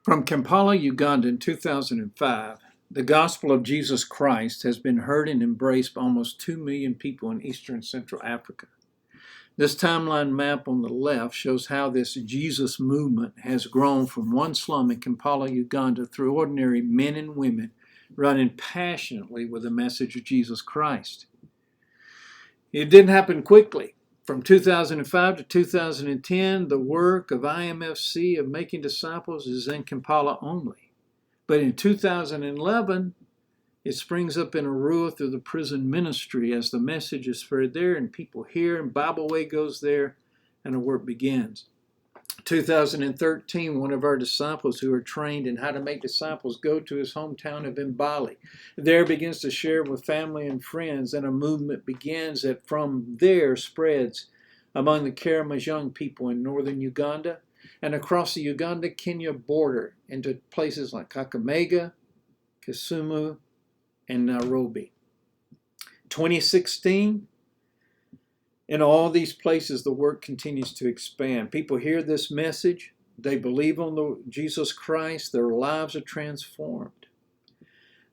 From Kampala, Uganda in 2005, the gospel of Jesus Christ has been heard and embraced by almost 2 million people in Eastern and Central Africa. This timeline map on the left shows how this Jesus movement has grown from one slum in Kampala, Uganda, through ordinary men and women running passionately with the message of Jesus Christ. It didn't happen quickly. From 2005 to 2010, the work of IMFC of making disciples is in Kampala only. But in 2011, it springs up in Arua through the prison ministry as the message is spread there and people hear and Bible Way goes there and the work begins. 2013, one of our disciples who are trained in how to make disciples go to his hometown of Mbali. There begins to share with family and friends, and a movement begins that from there spreads among the Karamojong people in northern Uganda and across the Uganda-Kenya border into places like Kakamega, Kisumu, and Nairobi. 2016, in all these places, the work continues to expand. People hear this message. They believe on Jesus Christ. Their lives are transformed.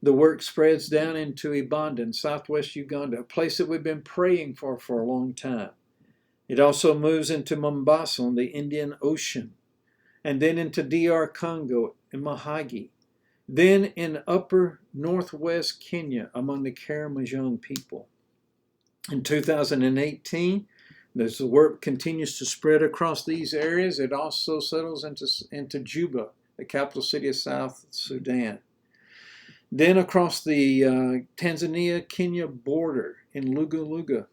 The work spreads down into Uganda in southwest Uganda, a place that we've been praying for a long time. It also moves into Mombasa on the Indian Ocean, and then into DR Congo and Mahagi, then in upper northwest Kenya among the Karamojong people. In 2018, as the work continues to spread across these areas, it also settles into Juba, the capital city of South Sudan. Then across the Tanzania-Kenya border in Luga,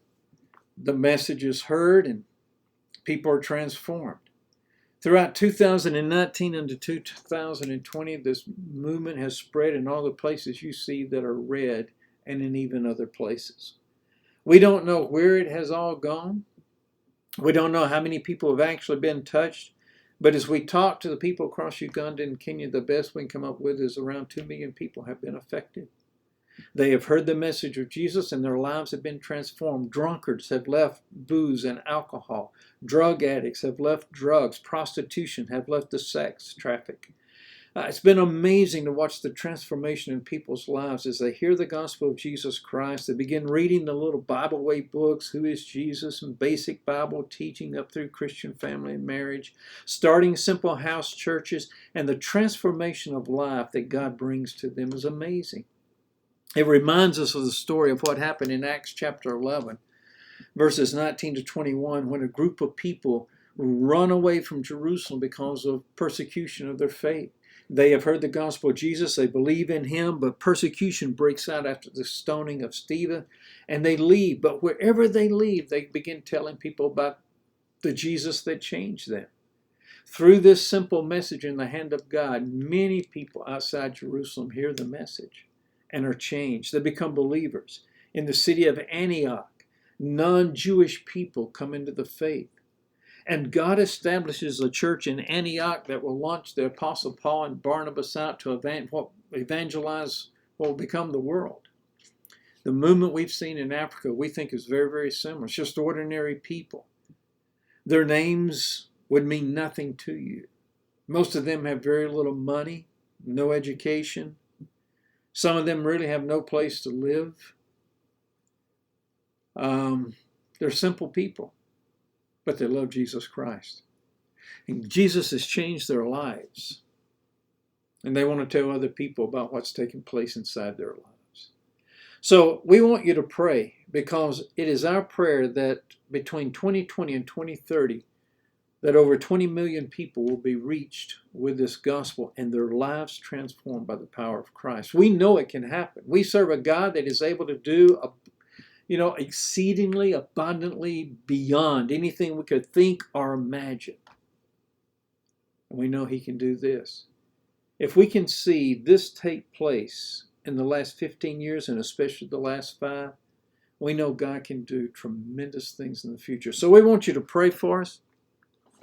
the message is heard and people are transformed. Throughout 2019 into 2020, this movement has spread in all the places you see that are red and in even other places. We don't know where it has all gone. We don't know how many people have actually been touched. But as we talk to the people across Uganda and Kenya, the best we can come up with is around 2 million people have been affected. They have heard the message of Jesus and their lives have been transformed. Drunkards have left booze and alcohol. Drug addicts have left drugs. Prostitution have left the sex traffic. It's been amazing to watch the transformation in people's lives as they hear the gospel of Jesus Christ. They begin reading the little Bible Way books, Who is Jesus, and basic Bible teaching up through Christian family and marriage, starting simple house churches, and the transformation of life that God brings to them is amazing. It reminds us of the story of what happened in Acts chapter 11, verses 19 to 21, when a group of people run away from Jerusalem because of persecution of their faith. They have heard the gospel of Jesus, they believe in him, but persecution breaks out after the stoning of Stephen, and they leave. But wherever they leave, they begin telling people about the Jesus that changed them. Through this simple message in the hand of God, many people outside Jerusalem hear the message and are changed. They become believers. In the city of Antioch, non-Jewish people come into the faith. And God establishes a church in Antioch that will launch the Apostle Paul and Barnabas out to evangelize what will become the world. The movement we've seen in Africa, we think is very, very similar. It's just ordinary people. Their names would mean nothing to you. Most of them have very little money, no education. Some of them really have no place to live. They're simple people, but they love Jesus Christ. And Jesus has changed their lives. And they want to tell other people about what's taking place inside their lives. So we want you to pray, because it is our prayer that between 2020 and 2030, that over 20 million people will be reached with this gospel and their lives transformed by the power of Christ. We know it can happen. We serve a God that is able to do exceedingly abundantly beyond anything we could think or imagine. And we know he can do this. If we can see this take place in the last 15 years, and especially the last 5, we know God can do tremendous things in the future. So we want you to pray for us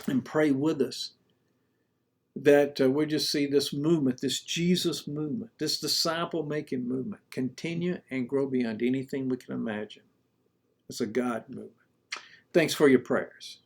and pray with us that we just see this movement, this Jesus movement, this disciple-making movement continue and grow beyond anything we can imagine. It's a God movement. Thanks for your prayers.